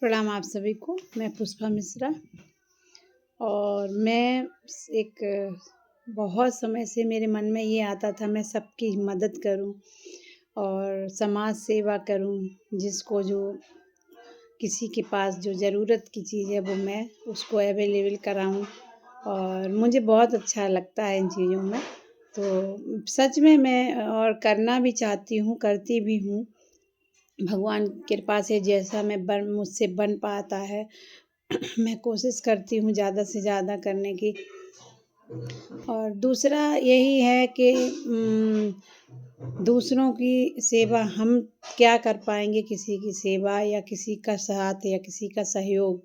प्रणाम आप सभी को। मैं पुष्पा मिश्रा और मैं एक बहुत समय से मेरे मन में ये आता था मैं सबकी मदद करूं और समाज सेवा करूं। जिसको जो किसी के पास जो ज़रूरत की चीज़ है वो मैं उसको अवेलेबल कराऊं और मुझे बहुत अच्छा लगता है इन चीज़ों में। तो सच में मैं और करना भी चाहती हूँ, करती भी हूँ। भगवान की कृपा से जैसा मुझसे बन पाता है मैं कोशिश करती हूँ ज़्यादा से ज़्यादा करने की। और दूसरा यही है कि दूसरों की सेवा हम क्या कर पाएंगे, किसी की सेवा या किसी का साथ या किसी का सहयोग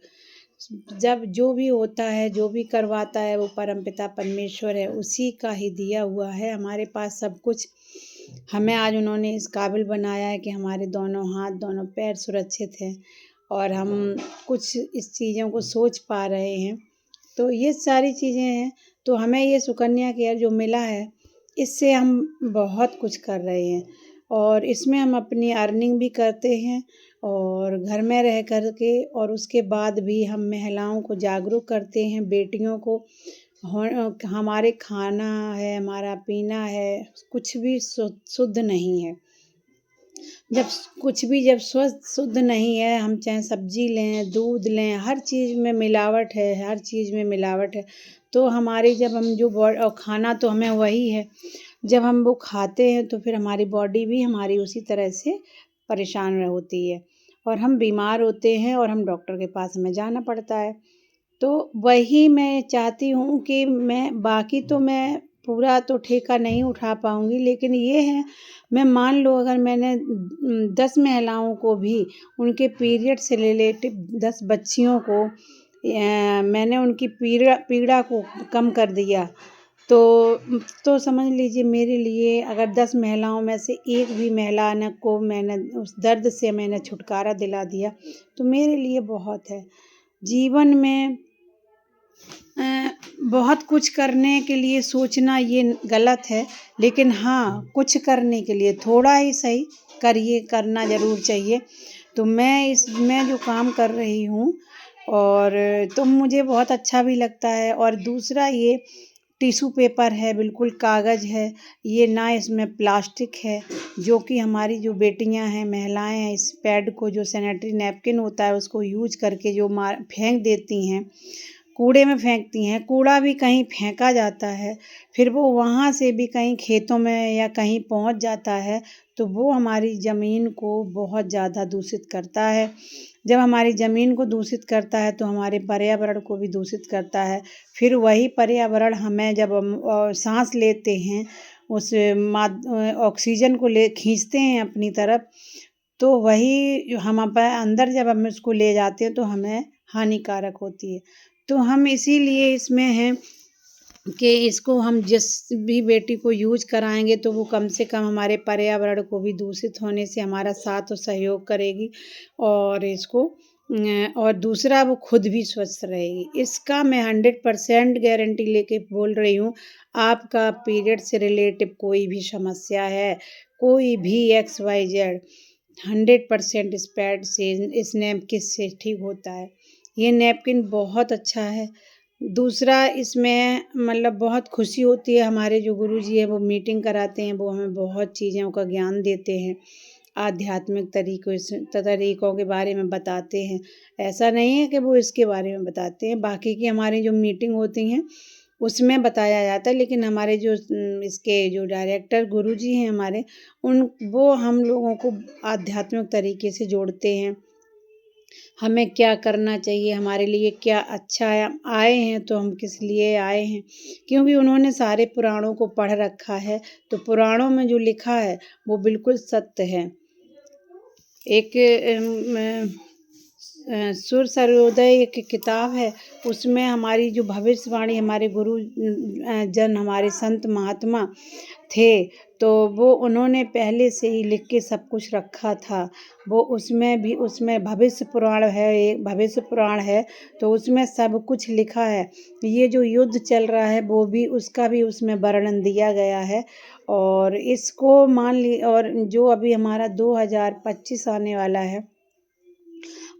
जब जो भी होता है, जो भी करवाता है वो परमपिता परमेश्वर है, उसी का ही दिया हुआ है। हमारे पास सब कुछ हमें आज उन्होंने इस काबिल बनाया है कि हमारे दोनों हाथ दोनों पैर सुरक्षित हैं और हम कुछ इस चीज़ों को सोच पा रहे हैं। तो ये सारी चीज़ें हैं। तो हमें ये सुकन्या केयर जो मिला है इससे हम बहुत कुछ कर रहे हैं और इसमें हम अपनी अर्निंग भी करते हैं और घर में रह कर के, और उसके बाद भी हम महिलाओं को जागरूक करते हैं, बेटियों को हमारे खाना है, हमारा पीना है, कुछ भी शुद्ध नहीं है। जब स्वस्थ शुद्ध नहीं है, हम चाहे सब्जी लें, दूध लें, हर चीज़ में मिलावट है, हर चीज़ में मिलावट है। तो हमारी जब हम जो और खाना तो हमें वही है, जब हम वो खाते हैं तो फिर हमारी बॉडी भी हमारी उसी तरह से परेशान होती है और हम बीमार होते हैं और हम डॉक्टर के पास हमें जाना पड़ता है। तो वही मैं चाहती हूँ कि मैं पूरा तो ठेका नहीं उठा पाऊँगी, लेकिन ये है, मैं मान लो अगर मैंने 10 महिलाओं को भी उनके पीरियड से रिलेटिव 10 बच्चियों को मैंने उनकी पीड़ा को कम कर दिया तो समझ लीजिए मेरे लिए, अगर 10 महिलाओं में से एक भी महिला को मैंने उस दर्द से मैंने छुटकारा दिला दिया तो मेरे लिए बहुत है। जीवन में बहुत कुछ करने के लिए सोचना ये गलत है, लेकिन हाँ, कुछ करने के लिए थोड़ा ही सही करना ज़रूर चाहिए। तो मैं जो काम कर रही हूँ और तो मुझे बहुत अच्छा भी लगता है। और दूसरा ये टिश्यू पेपर है, बिल्कुल कागज़ है, ये ना इसमें प्लास्टिक है, जो कि हमारी जो बेटियां हैं, महिलाएं हैं, इस पैड को जो सैनिटरी नैपकिन होता है उसको यूज करके जो फेंक देती हैं, कूड़े में फेंकती हैं। कूड़ा भी कहीं फेंका जाता है, फिर वो वहाँ से भी कहीं खेतों में या कहीं पहुँच जाता है, तो वो हमारी ज़मीन को बहुत ज़्यादा दूषित करता है। जब हमारी ज़मीन को दूषित करता है तो हमारे पर्यावरण को भी दूषित करता है। फिर वही पर्यावरण हमें जब हम सांस लेते हैं, उस ऑक्सीजन को खींचते हैं अपनी तरफ, तो वही हम अंदर जब हम उसको ले जाते हैं तो हमें हानिकारक होती है। तो हम इसीलिए इसमें हैं कि इसको हम जिस भी बेटी को यूज कराएंगे तो वो कम से कम हमारे पर्यावरण को भी दूषित होने से हमारा साथ और सहयोग करेगी और और दूसरा वो खुद भी स्वस्थ रहेगी। इसका मैं 100% गारंटी लेके बोल रही हूँ। आपका पीरियड से रिलेटिव कोई भी समस्या है, कोई भी XYZ, 100% इस पैड से, इस नैपकिन से ठीक होता है। ये नैपकिन बहुत अच्छा है। दूसरा इसमें मतलब बहुत खुशी होती है, हमारे जो गुरुजी हैं वो मीटिंग कराते हैं, वो हमें बहुत चीज़ों का ज्ञान देते हैं, आध्यात्मिक तरीकों के बारे में बताते हैं। ऐसा नहीं है कि वो इसके बारे में बताते हैं, बाकी की हमारी जो मीटिंग होती हैं उसमें बताया जाता है, लेकिन हमारे जो इसके जो डायरेक्टर गुरुजी हैं हमारे, वो हम लोगों को आध्यात्मिक तरीके से जोड़ते हैं। हमें क्या करना चाहिए, हमारे लिए क्या अच्छा है, आए हैं तो हम किस लिए आए हैं, क्योंकि उन्होंने सारे पुराणों को पढ़ रखा है। तो पुराणों में जो लिखा है वो बिल्कुल सत्य है। एक सुर सर्वोदय एक किताब है, उसमें हमारी जो भविष्यवाणी हमारे गुरु जन, हमारे संत महात्मा थे, तो वो उन्होंने पहले से ही लिख के सब कुछ रखा था। वो उसमें भविष्य पुराण है, एक भविष्य पुराण है, तो उसमें सब कुछ लिखा है। ये जो युद्ध चल रहा है वो भी उसका भी उसमें वर्णन दिया गया है। और इसको मान ली, और जो अभी हमारा 2025 आने वाला है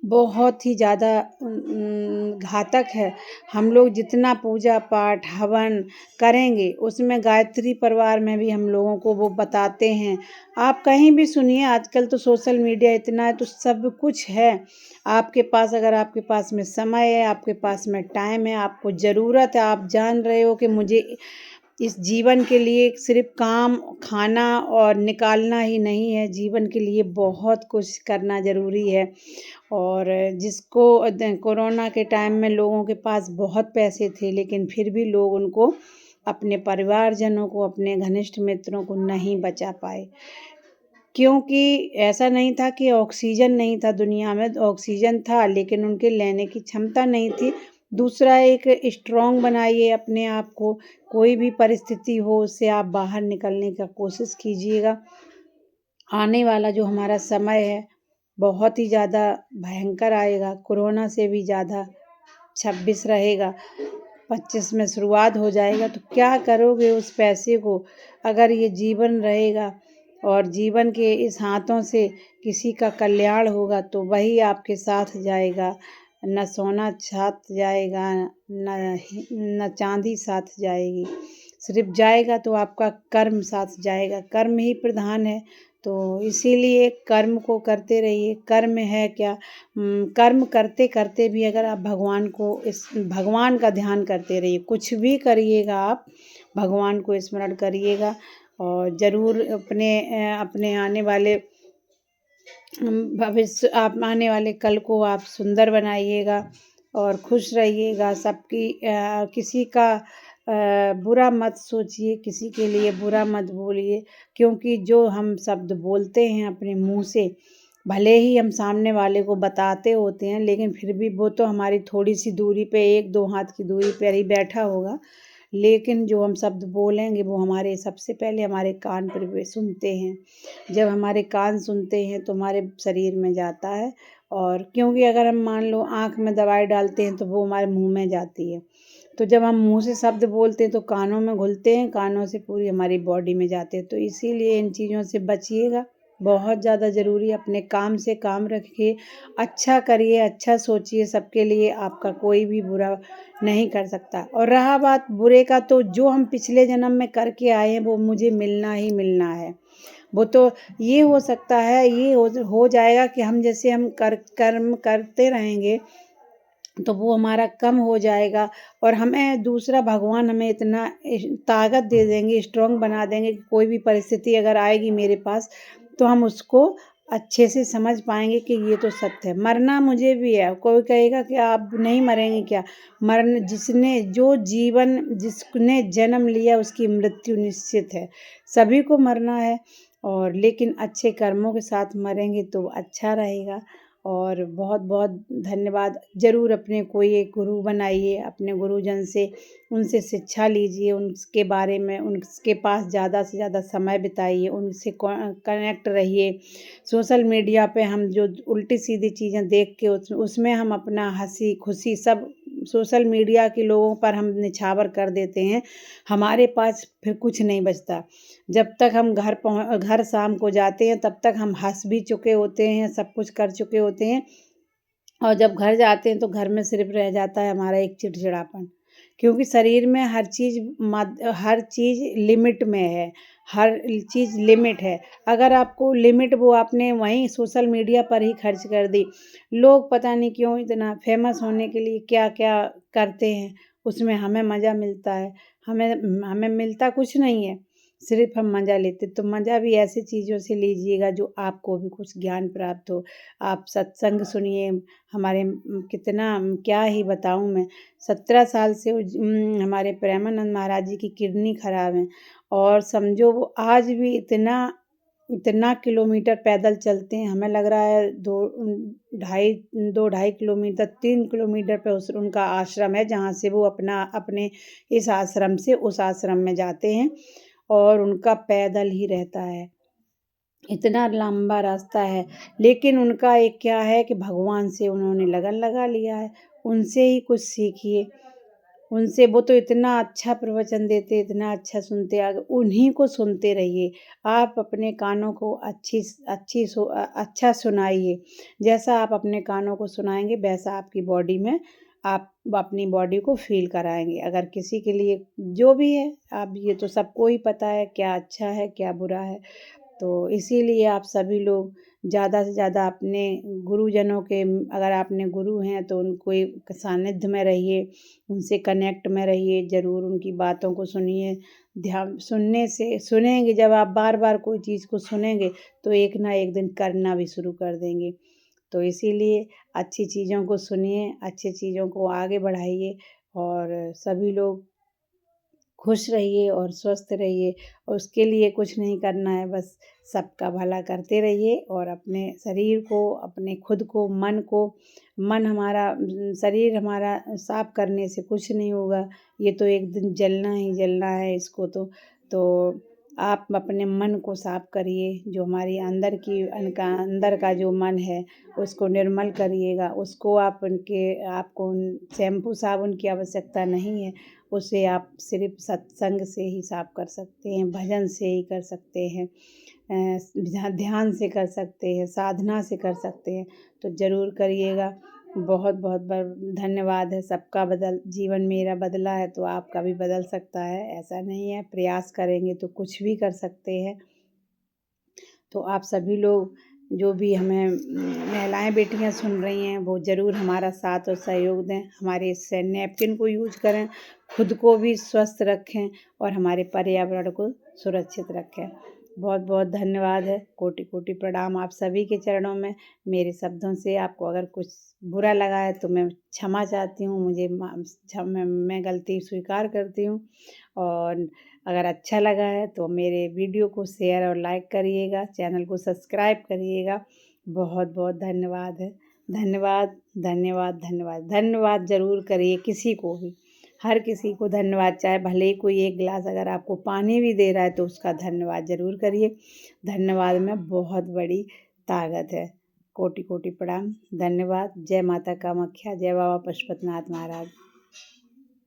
बहुत ही ज़्यादा घातक है। हम लोग जितना पूजा पाठ हवन करेंगे उसमें गायत्री परिवार में भी हम लोगों को वो बताते हैं। आप कहीं भी सुनिए, आजकल तो सोशल मीडिया इतना है तो सब कुछ है आपके पास। अगर आपके पास में समय है, आपके पास में टाइम है, आपको ज़रूरत है, आप जान रहे हो कि मुझे इस जीवन के लिए सिर्फ काम खाना और निकालना ही नहीं है, जीवन के लिए बहुत कुछ करना ज़रूरी है। और जिसको कोरोना के टाइम में लोगों के पास बहुत पैसे थे, लेकिन फिर भी लोग उनको अपने परिवारजनों को, अपने घनिष्ठ मित्रों को नहीं बचा पाए, क्योंकि ऐसा नहीं था कि ऑक्सीजन नहीं था दुनिया में, ऑक्सीजन था लेकिन उनके लेने की क्षमता नहीं थी। दूसरा, एक स्ट्रॉन्ग बनाइए अपने आप को, कोई भी परिस्थिति हो उससे आप बाहर निकलने का कोशिश कीजिएगा। आने वाला जो हमारा समय है बहुत ही ज़्यादा भयंकर आएगा, कोरोना से भी ज़्यादा 26 रहेगा, 25 में शुरुआत हो जाएगा। तो क्या करोगे उस पैसे को? अगर ये जीवन रहेगा और जीवन के इस हाथों से किसी का कल्याण होगा तो वही आपके साथ जाएगा। न सोना साथ जाएगा, न चांदी साथ जाएगी, सिर्फ जाएगा तो आपका कर्म साथ जाएगा। कर्म ही प्रधान है, तो इसीलिए कर्म को करते रहिए। कर्म है क्या? कर्म करते करते भी अगर आप भगवान का ध्यान करते रहिए, कुछ भी करिएगा आप भगवान को स्मरण करिएगा। और ज़रूर अपने आने वाले भविष्य, आप आने वाले कल को आप सुंदर बनाइएगा और खुश रहिएगा। किसी का बुरा मत सोचिए, किसी के लिए बुरा मत बोलिए, क्योंकि जो हम शब्द बोलते हैं अपने मुंह से, भले ही हम सामने वाले को बताते होते हैं, लेकिन फिर भी वो तो हमारी थोड़ी सी दूरी पे, 1-2 हाथ की दूरी पर ही बैठा होगा, लेकिन जो हम शब्द बोलेंगे वो हमारे सबसे पहले हमारे कान पर वे सुनते हैं। जब हमारे कान सुनते हैं तो हमारे शरीर में जाता है। और क्योंकि अगर हम मान लो आँख में दवाई डालते हैं तो वो हमारे मुंह में जाती है, तो जब हम मुंह से शब्द बोलते हैं तो कानों में घुलते हैं, कानों से पूरी हमारी बॉडी में जाते हैं। तो इसीलिए इन चीज़ों से बचिएगा, बहुत ज़्यादा ज़रूरी है। अपने काम से काम रखिए, अच्छा करिए, अच्छा सोचिए, सबके लिए आपका कोई भी बुरा नहीं कर सकता। और रहा बात बुरे का, तो जो हम पिछले जन्म में करके आए हैं वो मुझे मिलना ही मिलना है। वो तो ये हो सकता है, ये हो जाएगा कि हम कर्म करते रहेंगे तो वो हमारा कम हो जाएगा। और हमें दूसरा भगवान हमें इतना ताकत दे देंगे, स्ट्रॉन्ग बना देंगे कि कोई भी परिस्थिति अगर आएगी मेरे पास तो हम उसको अच्छे से समझ पाएंगे कि ये तो सत्य है। मरना मुझे भी है। कोई कहेगा कि आप नहीं मरेंगे क्या? जिसने जन्म लिया उसकी मृत्यु निश्चित है, सभी को मरना है। और लेकिन अच्छे कर्मों के साथ मरेंगे तो अच्छा रहेगा। और बहुत बहुत धन्यवाद। ज़रूर अपने कोई एक गुरु बनाइए, अपने गुरुजन से उनसे शिक्षा लीजिए, उनके बारे में उनके पास ज़्यादा से ज़्यादा समय बिताइए, उनसे कनेक्ट रहिए। सोशल मीडिया पे हम जो उल्टी सीधी चीज़ें देख के उसमें हम अपना हंसी खुशी सब सोशल मीडिया के लोगों पर हम निछावर कर देते हैं, हमारे पास फिर कुछ नहीं बचता। जब तक हम घर शाम को जाते हैं तब तक हम हंस भी चुके होते हैं, सब कुछ कर चुके होते हैं, और जब घर जाते हैं तो घर में सिर्फ रह जाता है हमारा एक चिड़चिड़ापन। क्योंकि शरीर में हर चीज़ लिमिट में है, हर चीज़ लिमिट है। अगर आपको लिमिट वो आपने वहीं सोशल मीडिया पर ही खर्च कर दी। लोग पता नहीं क्यों इतना फेमस होने के लिए क्या क्या करते हैं, उसमें हमें मज़ा मिलता है। हमें हमें मिलता कुछ नहीं है, सिर्फ हम मज़ा लेते। तो मज़ा भी ऐसी चीज़ों से लीजिएगा जो आपको भी कुछ ज्ञान प्राप्त हो। आप सत्संग सुनिए। हमारे कितना क्या ही बताऊँ मैं, 17 साल से हमारे प्रेमानंद महाराज जी की किडनी खराब है, और समझो वो आज भी इतना इतना किलोमीटर पैदल चलते हैं। हमें लग रहा है 2 ढाई किलोमीटर, 3 किलोमीटर पे उनका आश्रम है, जहाँ से वो अपने इस आश्रम से उस आश्रम में जाते हैं, और उनका पैदल ही रहता है, इतना लंबा रास्ता है। लेकिन उनका एक क्या है कि भगवान से उन्होंने लगन लगा लिया है। उनसे ही कुछ सीखिए, उनसे, वो तो इतना अच्छा प्रवचन देते, इतना अच्छा सुनते, उन्हीं को सुनते रहिए। आप अपने कानों को अच्छा सुनाइए। जैसा आप अपने कानों को सुनाएंगे वैसा आपकी बॉडी में आप अपनी बॉडी को फील कराएंगे। अगर किसी के लिए जो भी है, आप ये तो सबको ही पता है क्या अच्छा है क्या बुरा है। तो इसीलिए आप सभी लोग ज़्यादा से ज़्यादा अपने गुरुजनों के, अगर आपने गुरु हैं तो उनको सानिध्य में रहिए, उनसे कनेक्ट में रहिए, ज़रूर उनकी बातों को सुनिए। ध्यान सुनने से सुनेंगे, जब आप बार बार कोई चीज़ को सुनेंगे तो एक ना एक दिन करना भी शुरू कर देंगे। तो इसीलिए अच्छी चीज़ों को सुनिए, अच्छी चीज़ों को आगे बढ़ाइए और सभी लोग खुश रहिए और स्वस्थ रहिए। और उसके लिए कुछ नहीं करना है, बस सबका भला करते रहिए और अपने शरीर को, अपने खुद को, मन हमारा, शरीर हमारा साफ करने से कुछ नहीं होगा। ये तो एक दिन जलना ही जलना है इसको तो आप अपने मन को साफ करिए। जो हमारी अंदर का जो मन है उसको निर्मल करिएगा। उसको आपको शैम्पू साबुन की आवश्यकता नहीं है। उसे आप सिर्फ सत्संग से ही साफ कर सकते हैं, भजन से ही कर सकते हैं, ध्यान से कर सकते हैं, साधना से कर सकते हैं। तो ज़रूर करिएगा। बहुत बहुत धन्यवाद है। सबका जीवन मेरा बदला है तो आपका भी बदल सकता है, ऐसा नहीं है। प्रयास करेंगे तो कुछ भी कर सकते हैं। तो आप सभी लोग जो भी हमें महिलाएं बेटियां सुन रही हैं वो ज़रूर हमारा साथ और सहयोग दें। हमारे इस नैपकिन को यूज करें, खुद को भी स्वस्थ रखें और हमारे पर्यावरण को सुरक्षित रखें। बहुत बहुत धन्यवाद है। कोटि कोटि प्रणाम आप सभी के चरणों में। मेरे शब्दों से आपको अगर कुछ बुरा लगा है तो मैं क्षमा चाहती हूँ। मैं गलती स्वीकार करती हूँ। और अगर अच्छा लगा है तो मेरे वीडियो को शेयर और लाइक करिएगा, चैनल को सब्सक्राइब करिएगा। बहुत बहुत धन्यवाद है। धन्यवाद धन्यवाद धन्यवाद धन्यवाद ज़रूर करिए किसी को भी, हर किसी को धन्यवाद। चाहे भले ही कोई एक गिलास अगर आपको पानी भी दे रहा है तो उसका धन्यवाद ज़रूर करिए। धन्यवाद में बहुत बड़ी ताकत है। कोटि कोटि प्रणाम। धन्यवाद। जय माता कामाख्या, जय बाबा पशुपतिनाथ महाराज।